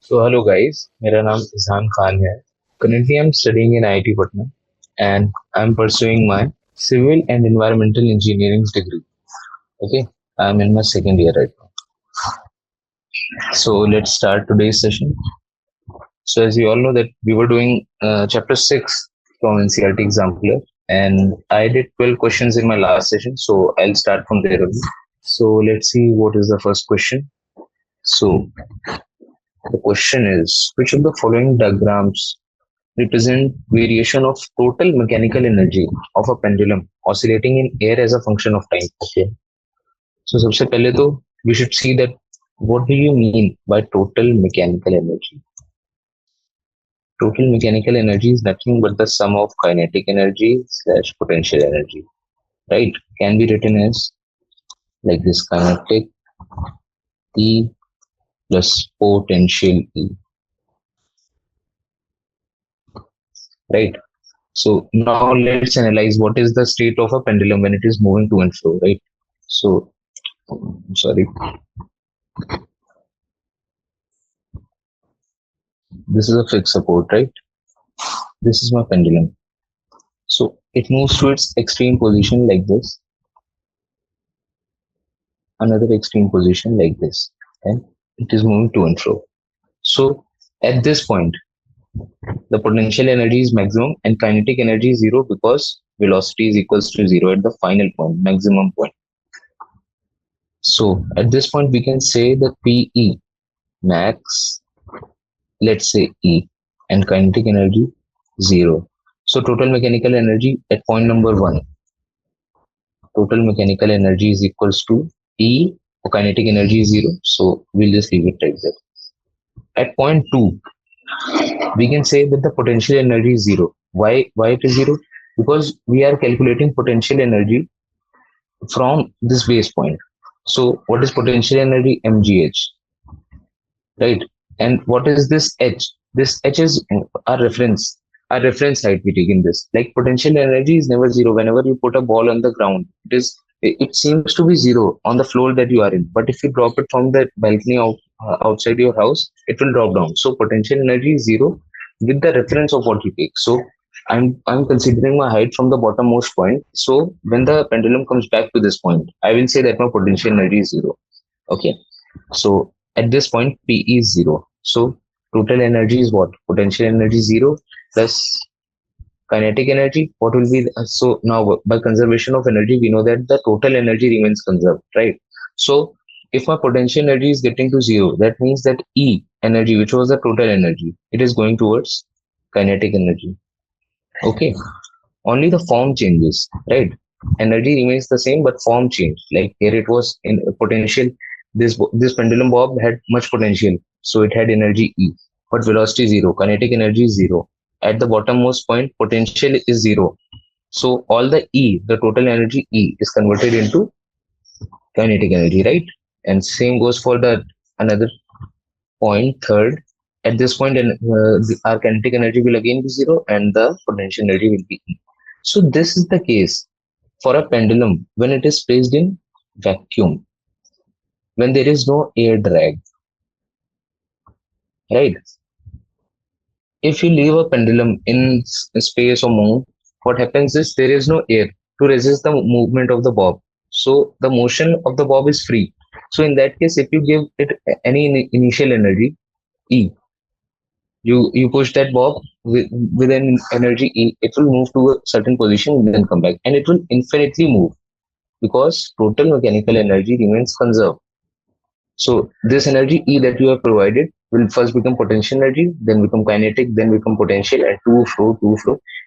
So hello guys, मेरा नाम इज़हान खान है. Currently I'm studying in IIT Patna and I'm pursuing my civil and environmental engineering degree. Okay, I'm in my second year right now. So let's start today's session. So as you all know that we were doing chapter 6 from NCERT example and I did 12 questions in my last session. So I'll start from there only. So let's see what is the first question. So the question is, which of the following diagrams represent variation of total mechanical energy of a pendulum oscillating in air as a function of time. Okay. So सबसे पहले तो we should see that what do you mean by total mechanical energy? Total mechanical energy is nothing but the sum of kinetic energy slash potential energy, right? Can be written as like this: kinetic E plus potential E, right? So now let's analyze what is the state of a pendulum when it is moving to and fro, right? So sorry, this is a fixed support, right? This is my pendulum. So it moves to its extreme position like this, another extreme position like this, and it is moving to and fro. So at this point, the potential energy is maximum and kinetic energy is zero because velocity is equals to zero at the final point, maximum point. So at this point, we can say that PE max, let's say E, and kinetic energy zero. So total mechanical energy at point number one, total mechanical energy is equals to E, kinetic energy is zero. So we'll just leave it like that. At point two, we can say that the potential energy is zero. Why it is zero? Because we are calculating potential energy from this base point. So what is potential energy? mgh, right? And what is this h? This h is our reference height we take in this. Like potential energy is never zero. Whenever you put a ball on the ground, it seems to be zero on the floor that you are in, but if you drop it from the balcony outside your house, it will drop down. So potential energy is zero with the reference of what you take. So I'm considering my height from the bottommost point. So when the pendulum comes back to this point, I will say that my potential energy is zero. Okay. So at this point, P is zero. So total energy is what? Potential energy zero plus kinetic energy. What will be so now by conservation of energy, we know that the total energy remains conserved, right? So if my potential energy is getting to zero, that means that E energy, which was the total energy, it is going towards kinetic energy. Okay. Only the form changes, right? Energy remains the same, but form changed. Like here it was in potential. This pendulum bob had much potential, so it had energy E, but velocity zero, kinetic energy is zero. At the bottommost point, potential is zero. So all the E, the total energy E, is converted into kinetic energy, right? And same goes for the another point, third. At this point, our kinetic energy will again be zero, and the potential energy will be E. So this is the case for a pendulum when it is placed in vacuum, when there is no air drag, right? If you leave a pendulum in space or move, what happens is there is no air to resist the movement of the bob. So the motion of the bob is free. So in that case, if you give it any initial energy, E, you push that bob with an energy E, it will move to a certain position and then come back. And it will infinitely move because total mechanical energy remains conserved. So this energy E that you have provided will first become potential energy, then become kinetic, then become potential, and two flow.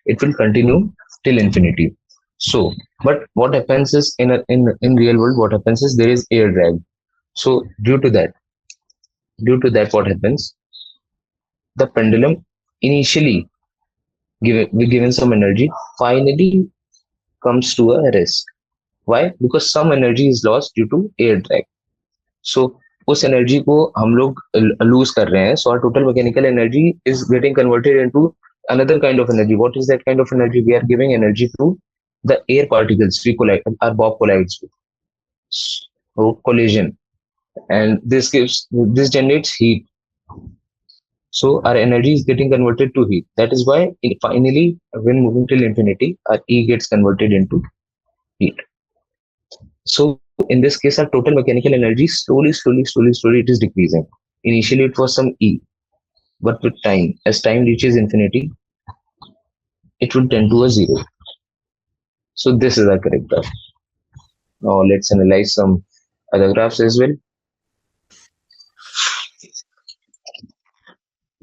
It will continue till infinity. So, but what happens is in real world, what happens is there is air drag. So due to that, what happens? The pendulum initially given some energy, finally comes to a rest. Why? Because some energy is lost due to air drag. सो उस energy को हम लोग loose कर रहे हैं. So our total mechanical energy is getting converted into another kind of energy. What is that kind of energy? We are giving energy to the air particles we collide, our bob collides with. So collision, and this generates heat. So our energy is getting converted to heat. That is why finally, when moving till infinity, our E gets converted into heat. So in this case, our total mechanical energy slowly it is decreasing. Initially it was some E, but with time, as time reaches infinity, it will tend to a zero. So this is our correct graph. Now let's analyze some other graphs as well.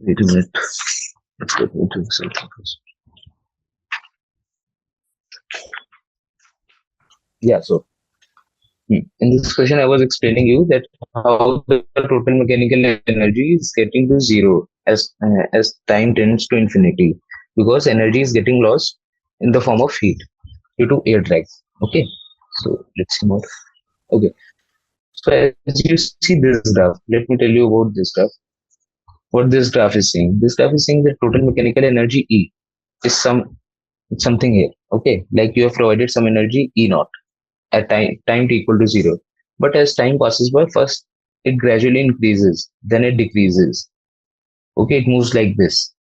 Wait a minute. Let's get into something first. Yeah, so in this question, I was explaining you that how the total mechanical energy is getting to zero as time tends to infinity, because energy is getting lost in the form of heat due to air drag. Okay, so let's see more. Okay, so as you see this graph, let me tell you about this graph. What this graph is saying? This graph is saying that total mechanical energy E is something here. Okay, like you have provided some energy E naught at time t equal to zero. But as time passes by, first it gradually increases, then it decreases. Okay, it moves like this.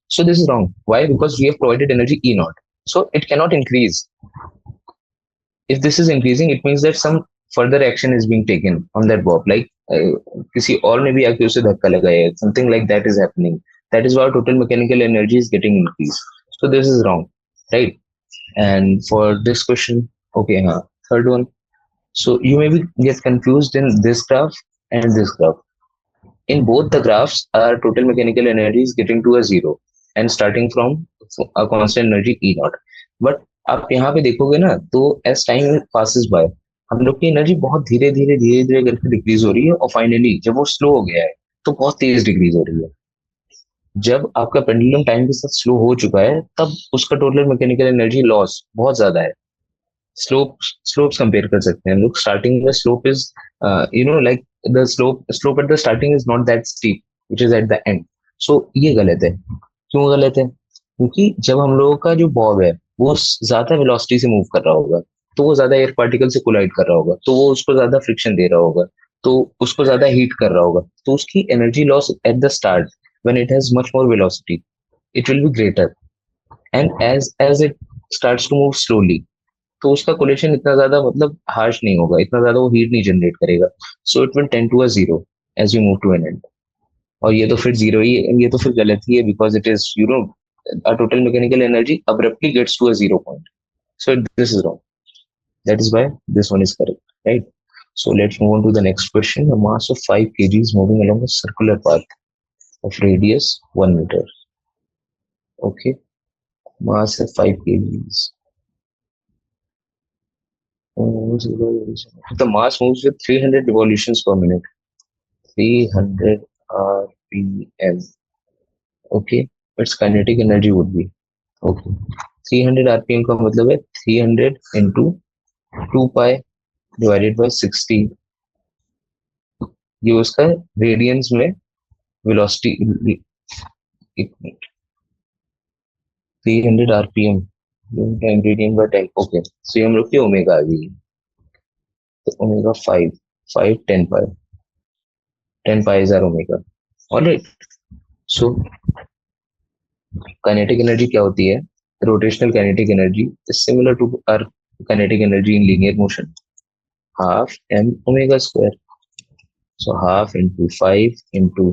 So this is wrong. Why? Because we have provided energy E naught. So it cannot increase. If this is increasing, it means that some further action is being taken on that bob. Like किसी और ने भी आके उसे धक्का लगाया है. Something like that is happening. That is why total mechanical energy is getting increased. So this is wrong, right? And for this question, okay, third one. So you may be get confused in this graph and this graph. In both the graphs, our total mechanical energy is getting to a zero and starting from a constant energy E naught. But आप यहाँ पे देखोगे ना, तो as time passes by, हम लोग की energy बहुत धीरे धीरे करके डिक्रीज हो रही है, और फाइनली जब वो स्लो हो गया है तो बहुत तेज डिक्रीज हो रही है. जब आपका पेंडुलम टाइम के साथ स्लो हो चुका है, तब उसका टोटल मैकेनिकल एनर्जी लॉस बहुत ज्यादा है. स्लोप्स कंपेयर कर सकते हैं हम लोग. स्टार्टिंग में slope is like the slope at the starting is not that steep which is at the end. So ये गलत है. क्यों गलत है? क्योंकि जब हम लोगों का जो बॉब है वो ज्यादा वेलोसिटी से मूव कर रहा होगा, तो वो ज्यादा एयर पार्टिकल से कोलाइड कर रहा होगा, तो वो उसको ज्यादा फ्रिक्शन दे रहा होगा, तो उसको ज्यादा हीट कर रहा होगा, तो उसकी energy loss at the start when it has much more velocity, it will be greater. And as it starts to move slowly, तो उसका कोलेशन इतना ज्यादा मतलब हार्श नहीं होगा, इतना ज्यादा वो हीट नहीं जनरेट करेगा. So it will tend to a zero as you move to an end. और ये तो फिर जीरो ही, ये तो फिर गलत ही है, because it is a total mechanical energy abruptly gets to a zero point. So this is wrong. That is why this one is correct, right? So let's move on to the next question. A mass of 5 kg is moving along a circular path of radius 1 meter. Okay, mass of 5 kgs. The mass moves with 300 revolutions per minute. 300 rpm. Okay, its kinetic energy would be, okay, 300 rpm का मतलब है 300 into 2 pi divided by 60. ये उसका radians में velocity. 300 rpm time radian by time. Okay, so ये हम लोग की ओमेगा आ गई. तो omega 5 5 10 pi is our omega. Alright. So kinetic energy क्या होती है? Rotational kinetic energy is similar to our kinetic energy in linear motion, half m omega square. So half into 5 into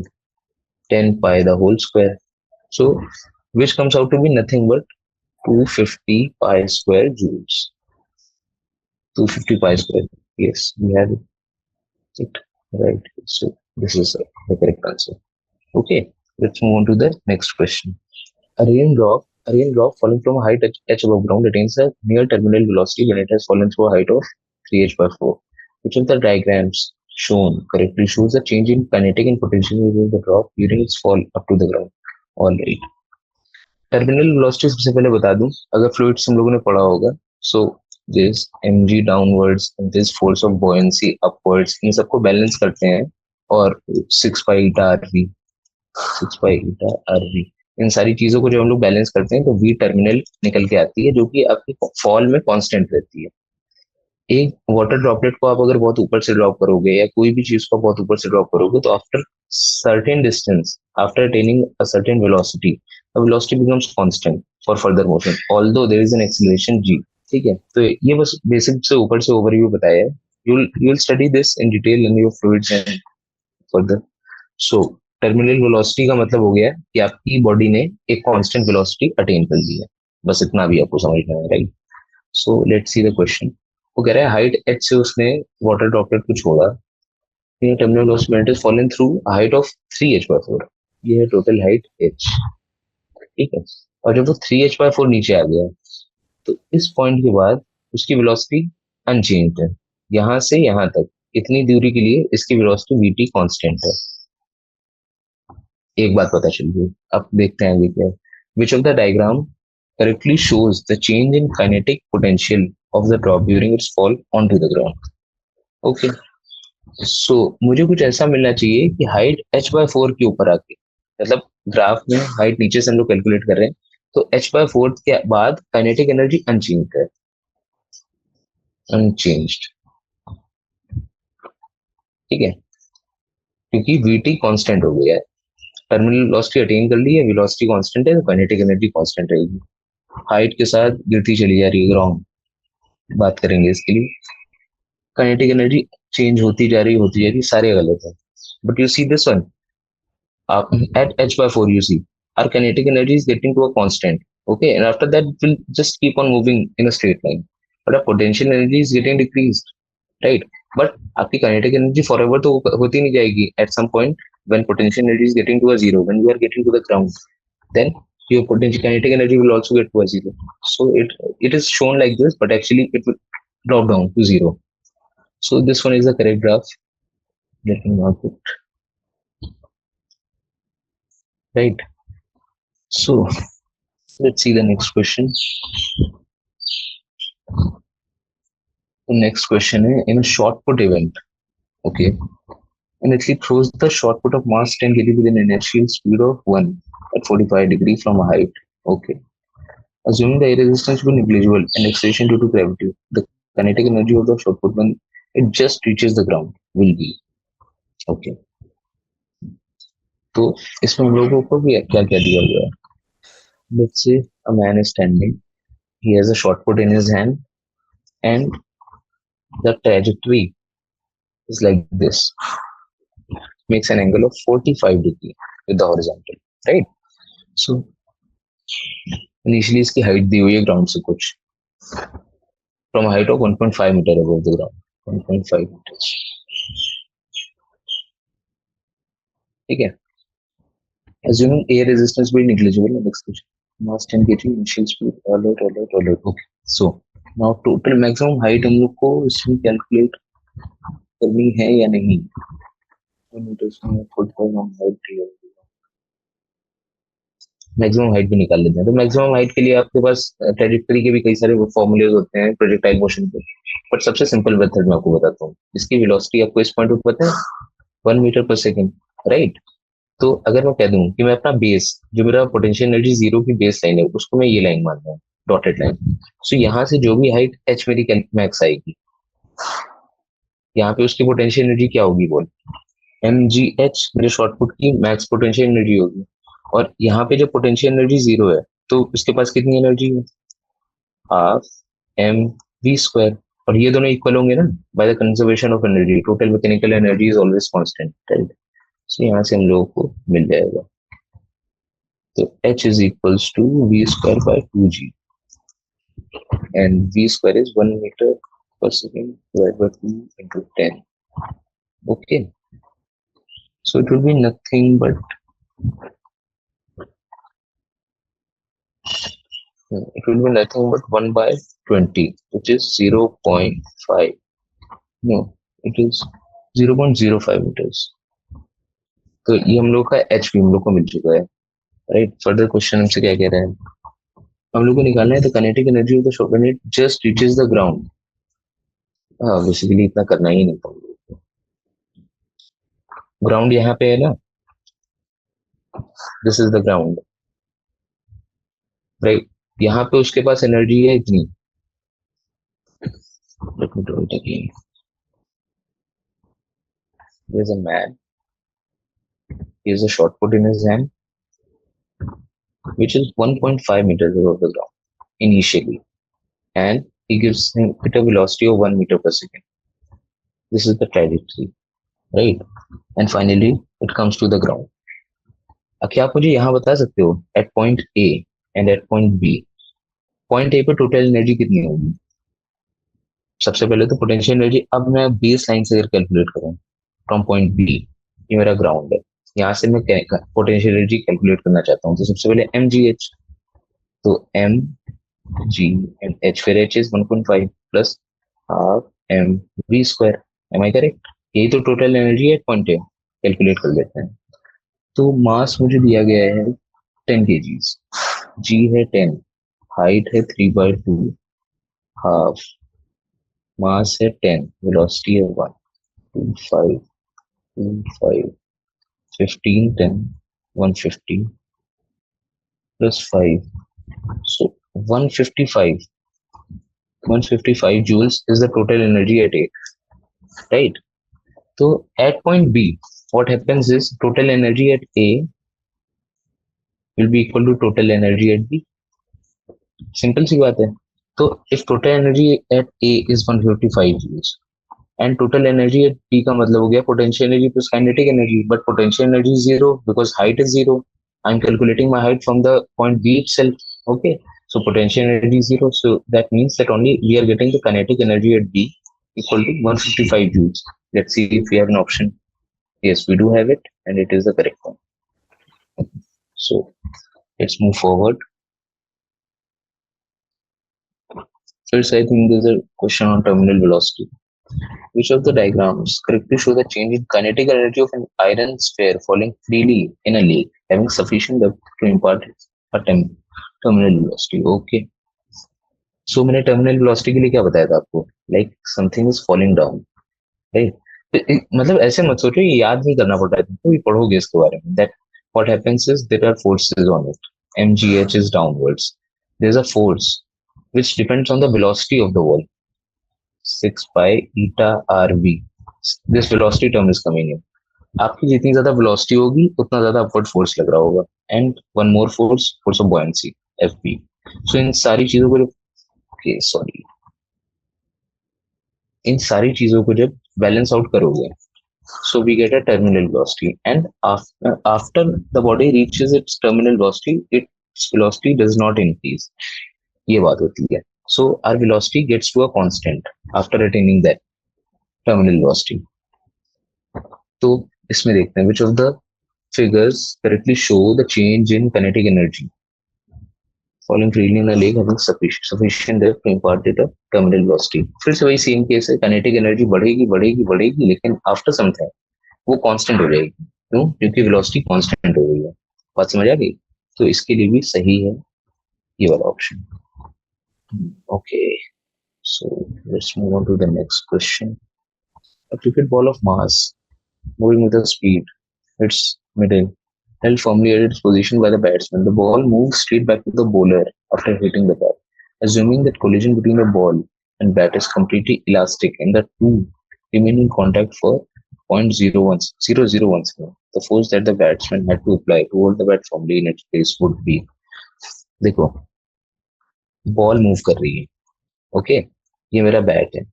10 pi the whole square. So which comes out to be nothing but 250 pi square joules. 250 pi square. Yes, we have it. Right. So this is the correct answer. Okay, let's move on to the next question. A raindrop falling from a height h above ground attains a near terminal velocity when it has fallen through a height of 3h by 4. Which of the diagrams shown correctly shows a change in kinetic and potential within the drop during its fall up to the ground? All right. Terminal velocity सबसे पहले बता दूं, अगर fluids हम लोगों ने पढ़ा होगा. So this mg downwards and this force of buoyancy upwards, इन सबको बैलेंस करते हैं. और 6 पाई ईटा आरवी, 6 पाई ईटा आरवी, इन सारी चीजों को जब हम लोग बैलेंस करते हैं तो वी टर्मिनल निकल के आती है, जो कि आपके फॉल में कांस्टेंट रहती है. एक वाटर ड्रॉपलेट को आप अगर बहुत ऊपर से ड्रॉप करोगे, या कोई भी चीज को बहुत ऊपर से ड्रॉप करोगे, तो after certain distance, after attaining a certain velocity, the velocity becomes constant for further motion, although there is an acceleration g. ठीक है, तो ये बस बेसिक से ऊपर से ओवरव्यू बताया है. You'll study this in detail in your fluids and further. So terminal velocity का मतलब हो गया कि आपकी बॉडी ने एक कांस्टेंट वेलोसिटी अटेन कर ली है. बस इतना भी आपको समझना है, right? So let's see the question. वो कह रहा है हाइट h से उसने वाटर ड्रॉपलेट को छोड़ा. Terminal velocity is fallen through height of 3h/4. ये है टोटल हाइट h. ठीक है, और जब वो 3h/4 नीचे आ गया तो इस पॉइंट के बाद उसकी वेलोसिटी अनचेंज्ड है. यहां से यहां तक इतनी दूरी के लिए इसकी वेलोसिटी vt कांस्टेंट है. एक बात पता चल गई. अब देखते हैं आगे क्या है. Which of the diagram correctly shows the change in kinetic potential of the drop during its fall on to the ground. Okay, so मुझे कुछ ऐसा मिलना चाहिए कि हाइट h/4 के ऊपर आके, मतलब ग्राफ में हाइट नीचे से हम लोग कैलकुलेट कर रहे हैं, तो h/4 के बाद काइनेटिक एनर्जी अनचेंज है. अनचेंज्ड, ठीक है, क्योंकि vt कांस्टेंट हो गया है. टर्मिनल वेलोसिटी अटेन कर ली है, वेलोसिटी कांस्टेंट है, तो काइनेटिक एनर्जी कांस्टेंट रहेगी. हाइट के साथ गिरती चली जा रही है ग्राउंड. बात करेंगे इसके लिए. काइनेटिक एनर्जी चेंज होती जा रही, सारे गलत है. But you see this one, at h/4 you see our kinetic energy is getting to a constant. Okay, and after that it will just keep on moving in a straight line, but our potential energy is getting decreased, right? But आपकी kinetic energy forever तो होती नहीं जाएगी. At some point when potential energy is getting to a zero, when you are getting to the ground, then your potential kinetic energy will also get to a zero. So it is shown like this, but actually it will drop down to zero. So this one is the correct graph. Let me mark it, right? So let's see the next question. The next question is, in a shot put event, okay, an athlete throws the shot put of mass 10 kg with an inertial speed of 1 at 45 degrees from a height. Okay. Assuming the air resistance will be negligible and acceleration due to gravity, the kinetic energy of the shot put when it just reaches the ground will be. Okay. तो इसमें हम लोगों को भी क्या क्या दिया हुआ है. Let's say a man is standing. He has a shot put in his hand, and the trajectory is like this. Makes an angle of 45 degree with the horizontal, right? So initially इसकी height दी हुई है ground से कुछ, from a height of 1.5 meter above the ground. 1.5 meters. ठीक है. Assuming air resistance will be negligible, next question. Mass 10 kg, initial speed, alert. Okay. So now total maximum height हम लोग को इसमें calculate करनी है या नहीं. 1 meter से 45 height दी है. मैक्सिमम हाइट भी निकाल लेते हैं. तो मैक्सिमम हाइट के लिए आपके पास ट्रेजेक्टरी के भी कई सारे फॉर्मूलेज होते हैं प्रोजेक्टाइल मोशन के. बट सबसे सिंपल मेथड मैं आपको बताता हूँ. इसकी वेलोसिटी आपको इस पॉइंट पर पता है, 1 मीटर पर सेकेंड, राइट? तो अगर मैं कह दूं कि मैं अपना बेस, जो मेरा पोटेंशियल एनर्जी जीरो की बेस लाइन है, उसको मैं ये लाइन मान रहा हूँ, डॉटेड लाइन. सो यहाँ से जो भी हाइट एच मेरी मैक्स आएगी, यहाँ पे उसकी पोटेंशियल एनर्जी क्या होगी, बोल. mgh मेरे शॉर्टपुट की मैक्स पोटेंशियल एनर्जी होगी. और यहाँ पे जो पोटेंशियल एनर्जी जीरो है, तो उसके पास कितनी एनर्जी है, हाफ एम वी स्क्वायर. और ये दोनों इक्वल होंगे ना. By the conservation of energy total mechanical energy is always constant, right? So यहाँ से हम लोगों को मिल जाएगा. तो h is equals to v square by 2g, and v square is 1 metre per second divide by 2 into 10. Okay, so it will be nothing but it will be nothing but 1 by 20, which is 0.5. No, it is 0.05 meters. तो ये हम लोग का H भी हम लोग को मिल चुका है, राइट? फर्दर क्वेश्चन हमसे क्या कह रहे हैं, हम लोग को निकालना है the kinetic energy of the shot when it just reaches the ground. हाँ, बेसिकली इतना करना ही नहीं था. ग्राउंड यहाँ पे है ना, this is the ground, right? यहाँ पे उसके पास एनर्जी है इतनी. Let me draw it again. There is a man, he has a shot put in his hand, which is 1.5 meters above the ground initially, and he gives him it a velocity of 1 meter per second. This is the trajectory, right? And finally, it comes to the ground. क्या आप मुझे यहाँ बता सकते हो at point A and at point B, point A पे total energy कितनी होगी? सबसे पहले तो पोटेंशियल एनर्जी अब मैं बेस लाइन से कैलकुलेट करूँ फ्रॉम पॉइंट बी, ये मेरा ग्राउंड है, यहाँ से मैं पोटेंशियल एनर्जी कैलकुलेट करना चाहता हूँ, तो सबसे पहले एम जी एच, तो एम जी एंड एच, फिर H is 1.5 plus half M V square, am I correct? यही तो टोटल एनर्जी एट पॉइंट है, कैलकुलेट कर लेते हैं। तो मास मुझे दिया गया है 10 kgs, जी है 10, हाइट है 3/2, हाफ, मास है 10, वेलोसिटी है 1, 2, 5, 2, 5, 15, 10, 150 plus 5, so 155, 155 joules is the total energy at A, right? So at point B, what happens is total energy at A will be equal to total energy at B. Simple सी बात है। तो if total energy at A is 155 joules and total energy at B का मतलब हो गया potential energy plus kinetic energy, but potential energy zero because height is zero, I am calculating my height from the point B itself, okay? So potential energy is zero, so that means that only we are getting the kinetic energy at B equal to 155 joules. Let's see if we have an option. Yes, we do have it, and it is the correct one. So let's move forward. First, I think there's a question on terminal velocity. Which of the diagrams correctly show the change in kinetic energy of an iron sphere falling freely in a lake having sufficient depth to impart a terminal velocity? Okay. So मैंने terminal velocity के लिए क्या बताया था आपको? Like something is falling down, right? मतलब ऐसे मत सोचो, ये याद नहीं करना पड़ रहा है तुमको, ये पढ़ोगे इसके बारे में. That what happens is there are forces on it. mgh is downwards. There's a force which depends on the velocity of the wall. 6 pi eta rv. This velocity term is coming in. आपकी जितनी ज्यादा velocity होगी उतना ज्यादा upward force लग रहा होगा, and one more force, force of buoyancy, F B. So इन सारी चीजों को जब सॉरी इन सारी चीजों को जब बैलेंस आउट करोगे, so we get a terminal velocity, and after the body reaches its terminal velocity, its velocity does not increase. ये बात होती है. So our velocity gets to a constant after attaining that terminal velocity. तो इसमें देखते हैं which of the figures correctly show the change in kinetic energy falling freely in a lake having sufficient depth to impart it a terminal velocity. फिर से वही same case है, kinetic energy बढ़ेगी बढ़ेगी बढ़ेगी, लेकिन after some time वो constant हो जाएगी. क्यों? क्योंकि वेलोसिटी कांस्टेंट हो गई है. बात समझ आ गई? तो इसके लिए भी सही है ये वाला option. Okay, so let's move on to the next question. A cricket ball of mass moving with a speed, its middle held firmly at its position by the batsman. The ball moves straight back to the bowler after hitting the bat. Assuming that collision between the ball and bat is completely elastic and the two remain in contact for 0.001 second, the force that the batsman had to apply to hold the bat firmly in its place would be. देखो, ball move कर रही है, okay? ये मेरा bat है,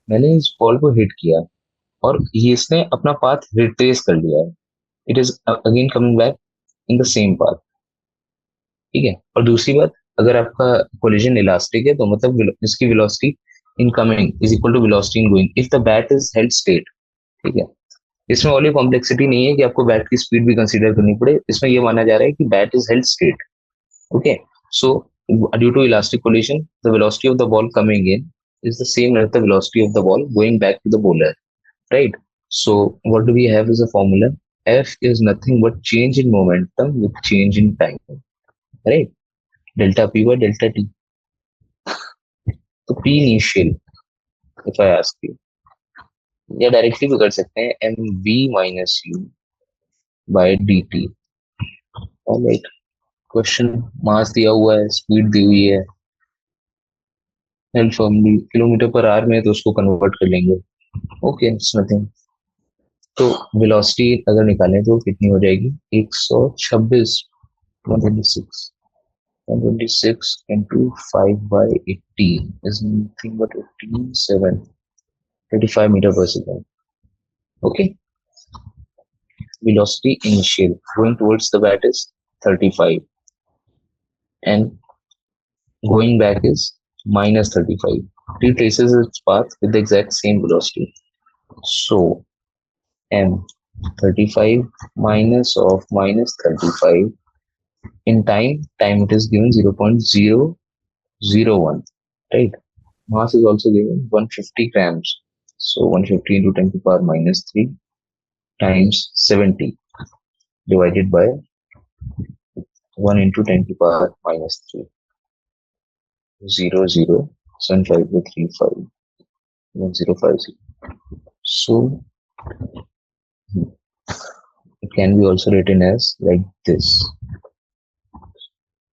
मैंने इस ball को हिट किया और ये इसने अपना पाथ रिट्रेस कर लिया है. It is again coming back in the same path, ठीक है? और दूसरी बात, अगर आपका कोलिजन इलास्टिक है तो मतलब इसकी velocity incoming is equal to velocity in going if the bat is held straight, ठीक है? इसमें वाली कॉम्प्लेक्सिटी नहीं है कि आपको बैट की स्पीड भी कंसीडर करनी पड़े. इसमें ये माना जा रहा है कि bat is held straight, okay? So due to elastic collision the velocity of the ball coming in is the same as the velocity of the ball going back to the bowler, right? So what do we have as a formula? F is nothing but change in momentum with change in time, right? Delta P by delta T. तो P initial, if I ask you, या directly भी कर सकते हैं, M V minus U by D T. Alright, question mass दिया हुआ है, speed दी हुई है, held firmly kilometre per hour में, तो उसको कन्वर्ट कर लेंगे. Okay, it's nothing. तो वेलोसिटी अगर निकालें तो कितनी हो जाएगी 126 126 126 into 5 by 80 is nothing but 87 35 meter per second. Okay, velocity initial going towards the bat is 35 and going back is minus 35. Retraces its path with the exact same velocity. So m 35 minus of minus 35 in time it is given 0.001, right? Mass is also given 150 grams. So 150 into 10 to the power minus 3 times 70 divided by 1 into 10 to the power minus 3. 0.07535 So it can be also written as like this.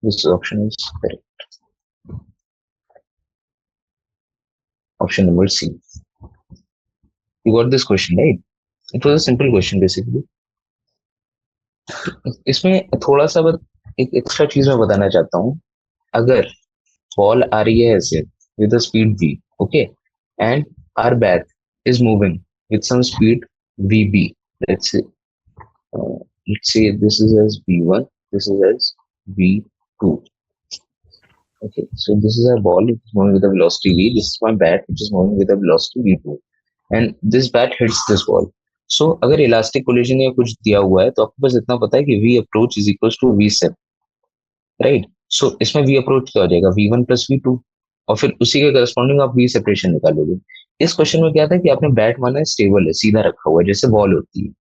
This option is correct. Option number C. You got this question, right? It was a simple question basically. इसमें थोड़ा सा बस एक extra चीज मैं बताना चाहता हूँ. अगर बॉल आ रही है ऐसे with a speed v, okay, and our bat is moving with some speed vb. Let's say this is as v1, this is as v2. Okay, so this is a ball which is moving with a velocity v. This is my bat which is moving with a velocity v2, and this bat hits this ball. So अगर elastic collision या कुछ दिया हुआ है तो आपको बस इतना पता है कि v approach is equals to v set, right? So इसमें v अप्रोच क्या हो जाएगा v1 प्लस v2 और फिर उसी के करस्पॉन्डिंग आप v सेपरेशन निकालोगे. इस क्वेश्चन में क्या था कि आपने बैट माना है स्टेबल है, सीधा रखा हुआ है जैसे बॉल होती है,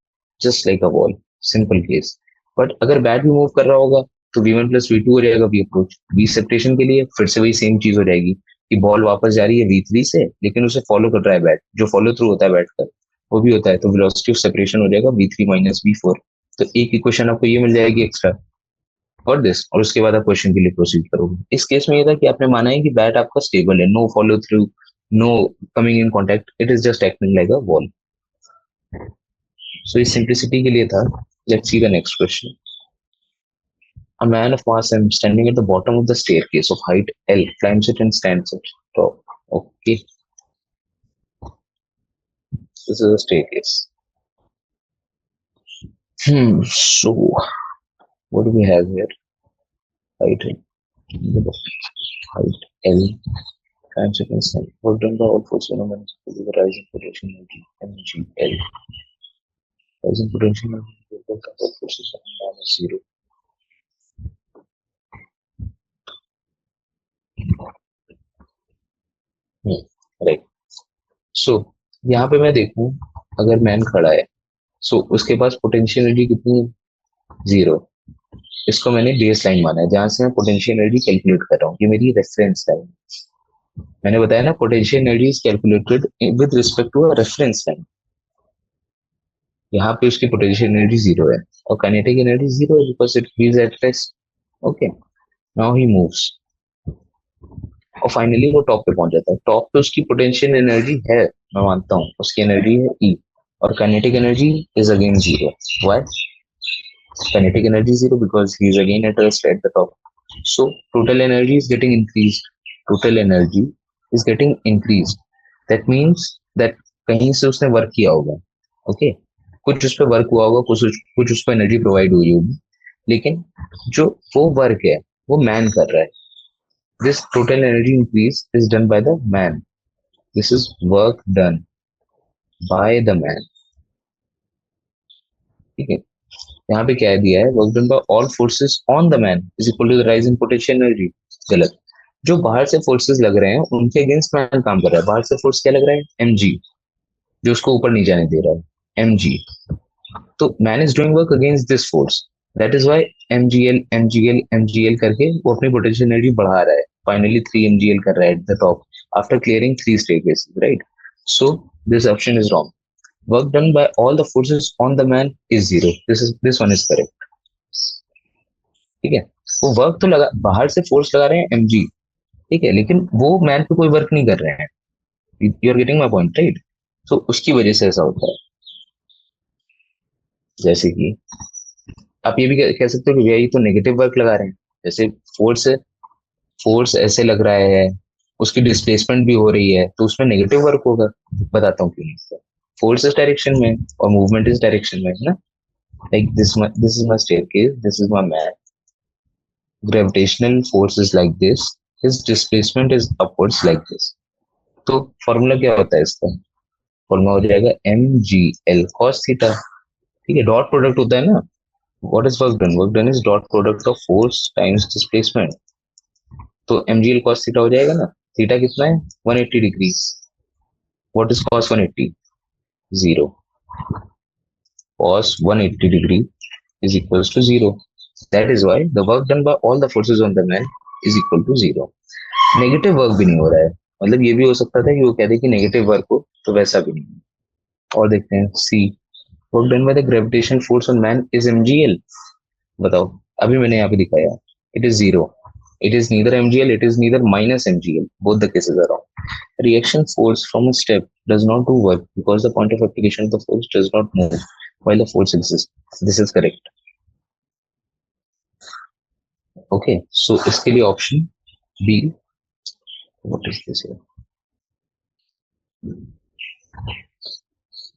just like a ball, simple case. But अगर बैट भी मूव कर रहा होगा तो v1 प्लस v2 हो जाएगा v अप्रोच. v सेपरेशन के लिए फिर से वही सेम चीज हो जाएगी कि बॉल वापस जा रही है v3 से, लेकिन उसे फॉलो कर रहा है बैट, जो फॉलो थ्रू होता है बैट का वो भी होता है, तो वेलोसिटी ऑफ सेपरेशन हो जाएगा v3 माइनस v4. तो एक इक्वेशन आपको ये मिल जाएगी एक्स्ट्रा और दिस, और उसके बाद आप क्वेश्चन के लिए प्रोसीड करोगे. इस केस में ये था कि आपने माना है कि बैट आपका स्टेबल है, no follow through, no coming in contact, it is just acting like a ball. So इस सिंप्लिसिटी के लिए था. Let's see the next question. A man of mass M standing at the bottom of the staircase of height L climbs it and stands at top. Okay, this is a staircase. So what do we have here? Height L climbs it and stands. Work done by all force phenomena to the rising potential energy mgl. Rising potential energy equal to all forces minus 0. Right. So यहाँ पे मैं देखूं अगर man खड़ा है, सो उसके पास potential energy कितनी है? 0. इसको मैंने बेस लाइन माना है जहां से मैं पोटेंशियल एनर्जी कैलकुलेट कर रहा हूँ. ये मेरी रेफरेंस लाइन. मैंने बताया ना potential energy is calculated with respect to a reference line. यहाँ पे उसकी पोटेंशियल एनर्जी 0 है और काइनेटिक एनर्जी 0 है because it is at rest. Okay, now he moves और फाइनली वो टॉप पे पहुंच जाता है. टॉप पे उसकी पोटेंशियल एनर्जी है, मैं मानता हूँ उसकी एनर्जी है ई, और kinetic energy is again 0. Why? Kinetic energy 0 because he is again at rest at the top. So total energy is getting increased. Total energy is getting increased. That means that कहीं से उसने work किया होगा. Okay, कुछ उस पर work हुआ होगा, कुछ उस पर एनर्जी प्रोवाइड हुई होगी, लेकिन जो वो वर्क है वो मैन कर रहा है. This total energy increase is done by the man. This is work done by the man. ठीक है, यहाँ पे क्या दिया है? Work done by all forces on the man is equal to the rise in potential energy. गलत. जो बाहर से फोर्सेस लग रहे हैं उनके अगेंस्ट मैन काम कर रहा है. बाहर से फोर्स क्या लग रहा है? mg, जो उसको ऊपर नहीं जाने दे रहा है, mg. तो man is doing work against this force. That is why mgl करके वो अपनी पोटेंशियल एनर्जी बढ़ा रहा है. फाइनली 3 mgl कर रहा है at the top after clearing 3 staircases, right? So this option is wrong. Work done by all the forces on the man is 0. This one is correct. ठीक है, वो वर्क तो लगा, बाहर से फोर्स लगा रहे हैं mg, ठीक है, लेकिन वो मैन पे कोई वर्क नहीं कर रहे हैं. You are getting my point, right? तो उसकी वजह से ऐसा होता है. जैसे कि आप ये भी कह सकते हो कि भैया ये तो नेगेटिव वर्क लगा रहे हैं। जैसे फोर्स फोर्स ऐसे लग रहा है, उसकी डिस्प्लेसमेंट भी हो रही है, तो उसमें नेगेटिव वर्क होगा। बताता हूँ क्यों नहीं। फोर्स इस डायरेक्शन में और मूवमेंट इस डायरेक्शन में है ना। Like this is my staircase, this is my man, gravitational force is like this, his displacement is upwards like this। तो फॉर्मूला क्या होता है इसका? फॉर्मूला हो जाएगा M G L cos theta. ठीक है, डॉट प्रोडक्ट होता है ना। What is work done? Work done is dot product of force times displacement. तो M G L cos theta हो जाएगा ना। थीटा कितना है? 180 degree. What is cos 180? Zero. Cos 180 degree is equals to zero. That is why the work done by all the forces on the man is equal to zero. Negative work भी नहीं हो रहा है। मतलब ये भी हो सकता था कि वो कह दे कि नेगेटिव वर्क हो, तो वैसा भी नहीं। और देखते हैं C. Work done by the gravitation force on man is mgl। बताओ, अभी मैंने यहाँ पे दिखाया, it is zero. It is neither mgl, it is neither minus mgl. Both the cases are wrong. Reaction force from a step does not do work because the point of application of the force does not move while the force exists. This is correct. Okay, so इसके लिए option B. What is this?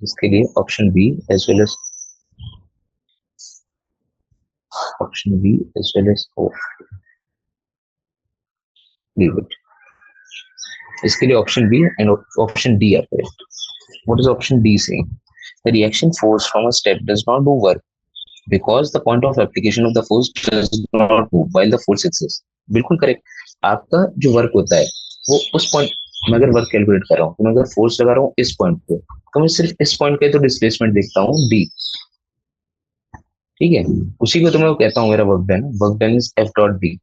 इसके लिए option B as well as option B as well as oh, leave it. इसके लिए option B and option D are correct. What is option D saying? The reaction force from a step does not do work because the point of application of the force does not move while the force exists। बिल्कुल correct. आपका जो work होता है वो उस point, मैं अगर work calculate कर रहा हूँ तो मैं अगर फोर्स लगा रहा हूँ इस पॉइंट पे, तो मैं सिर्फ इस पॉइंट पे तो डिस्प्लेसमेंट देखता हूँ डी। ठीक है, उसी को तो मैं कहता हूँ मेरा work done is F dot D.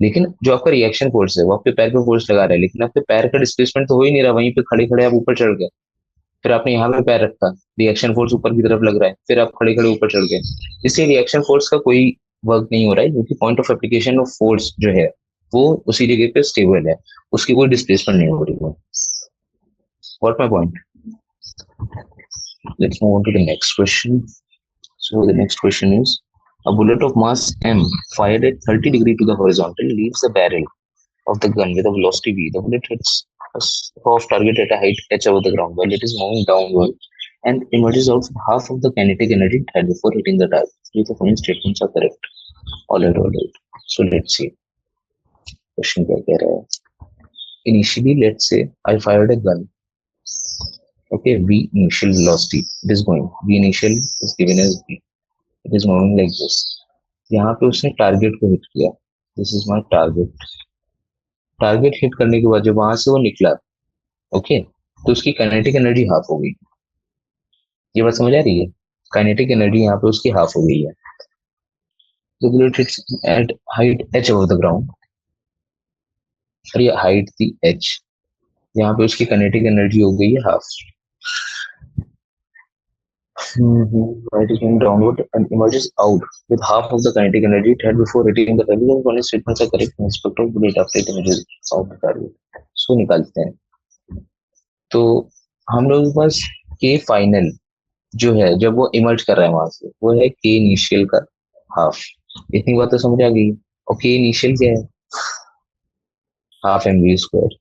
लेकिन जो आपका रिएक्शन फोर्स है वो आपके पैर पे फोर्स लगा रहा है, लेकिन आपके पैर का डिस्प्लेसमेंट तो हो ही नहीं रहा, वहीं पे खड़े खड़े आप ऊपर चढ़ गए। फिर आपने यहाँ पे पैर रखा, रिएक्शन फोर्स ऊपर की तरफ लग रहा है, फिर आप खड़े खड़े ऊपर चढ़ गए। इसलिए रिएक्शन फोर्स का कोई वर्क नहीं हो रहा है, क्योंकि point of application of force जो है वो उसी जगह पे स्टेबल है, उसकी कोई डिस्प्लेसमेंट नहीं हो रही है। What my point? Let's move on to the next question. So the next question is, a bullet of mass m fired at 30 degree to the horizontal leaves the barrel of the gun with a velocity v. The bullet hits a soft target at a height h over the ground while it is moving downward and emerges out from half of the kinetic energy it had before hitting the target. If the following statements are correct. All right, all right. So let's see. Question क्या कह रहा है? Initially, let's say I fired a gun. Okay, v initial velocity. It is going. V initial is given as v. It is moving like this. यहाँ पे उसने target को hit किया। This is my target. Target hit करने के बाद जब वहां से वो निकला, ओके, तो उसकी काइनेटिक एनर्जी हाफ हो गई। ये बात समझ आ रही है? काइनेटिक एनर्जी यहाँ पे उसकी हाफ हो गई है। तो bullet hits at height H over the ground, और ये हाइट थी एच, यहाँ पे उसकी काइनेटिक एनर्जी हो गई है half. Right, it came downward and emerges out with half of the kinetic energy it had before hitting the target. And only statements are correct in respect of bullet after it emerges out the target. So निकालते हैं। तो हम लोग के पास के final जो है जब वो इमर्ज कर रहा है वहां से, वो है के इनिशियल का हाफ। इतनी बात तो समझ आ गई। और के इनिशियल क्या है? Half M V square.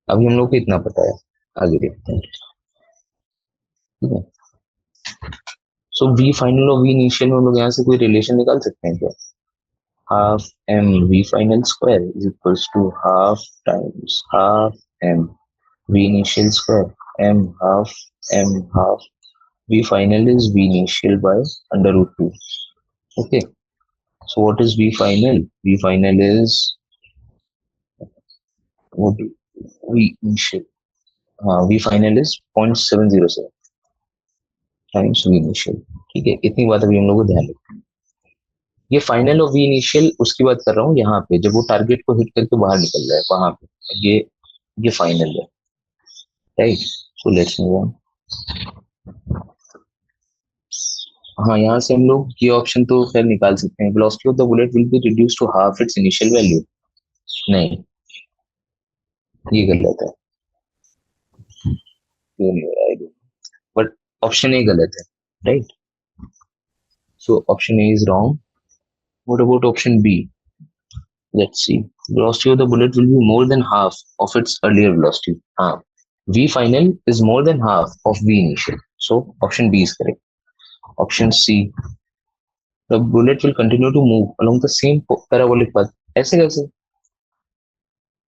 अभी हम लोग को इतना पता है, आगे देखते हैं। ठीक है, सो वी फाइनल और वी इनिशियल में हम लोग यहाँ से कोई रिलेशन निकाल सकते हैं क्या? Half m v final square is equals to half times half m v initial square, m half m half v final is v initial by under root 2. Okay, so what is v final? V final is what? V initial, v final is 0.707 times v initial। ठीक है, इतनी बात अभी हम लोग को ध्यान रखना है। ये फाइनल और वी इनिशियल उसकी बात कर रहा हूँ, यहाँ पे जब वो टारगेट को हिट करके बाहर निकल रहा है वहां पे, ये फाइनल है। Right, so let's move on. हाँ, यहाँ से हम लोग ये ऑप्शन तो खैर निकाल सकते हैं, velocity of the bullet will be reduce to half its initial value. नहीं, ये गलत है। क्यों नहीं हो रहा है? बट ऑप्शन ए गलत है। Right, So option A is wrong. What about option B? Let's see. Velocity of the bullet will be more than half of its earlier velocity. V final is more than half of V initial. So option B is correct. Option C. The bullet will continue to move along the same parabolic path. ऐसे कैसे?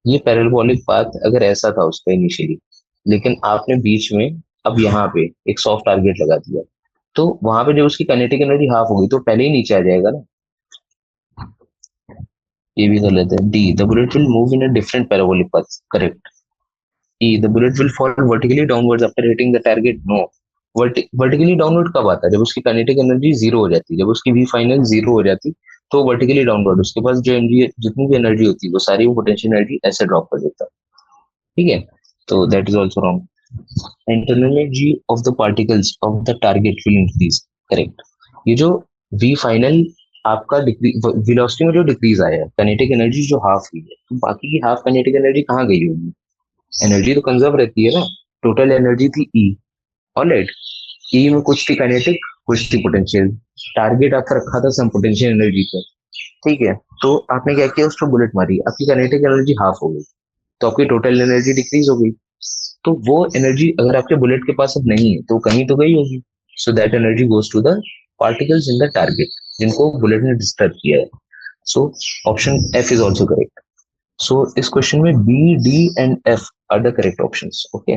ये parabolic path अगर ऐसा था उसका initially, लेकिन आपने बीच में अब यहाँ पे एक सॉफ्ट टारगेट लगा दिया, तो वहां पे जब उसकी काइनेटिक एनर्जी हाफ होगी तो पहले ही नीचे आ जाएगा ना। ये भी गलत है। D, the bullet will move in a different parabolic path, correct. E, the bullet will fall vertically downwards after hitting the target, no. Vertically downward कब आता है? जब उसकी काइनेटिक एनर्जी जीरो हो जाती है, जब उसकी वी फाइनल जीरो हो जाती, तो वर्टिकली डाउनवर्ड उसके पास जो एनर्जी, जितनी भी एनर्जी होती है वो सारी वो पोटेंशियल एनर्जी ऐसे ड्रॉप कर देता है। ठीक है, तो that is also wrong. Internal energy of the particles of the target will increase, correct. ये जो वी फाइनल आपका वेलोसिटी में जो डिक्रीज आया है, काइनेटिक एनर्जी जो हाफ हुई है, तो बाकी की हाफ काइनेटिक एनर्जी कहाँ गई होगी? एनर्जी तो कंजर्व रहती है ना। टोटल एनर्जी थी ई, ऑलराइट। ई में कुछ थी काइनेटिक, कुछ थी पोटेंशियल। टारगेट आपका रखा था सम पोटेंशियल एनर्जी पर, ठीक है। तो आपने क्या किया, उसको बुलेट मारी, आपकी काइनेटिक एनर्जी हाफ हो गई, तो आपकी टोटल एनर्जी डिक्रीज हो गई। तो वो एनर्जी अगर आपके बुलेट के पास अब नहीं है तो कहीं तो गई होगी। So that energy goes to the particles in the target जिनको बुलेट ने डिस्टर्ब किया है। So option F is also correct. So इस क्वेश्चन में B, D and F are the correct options, okay.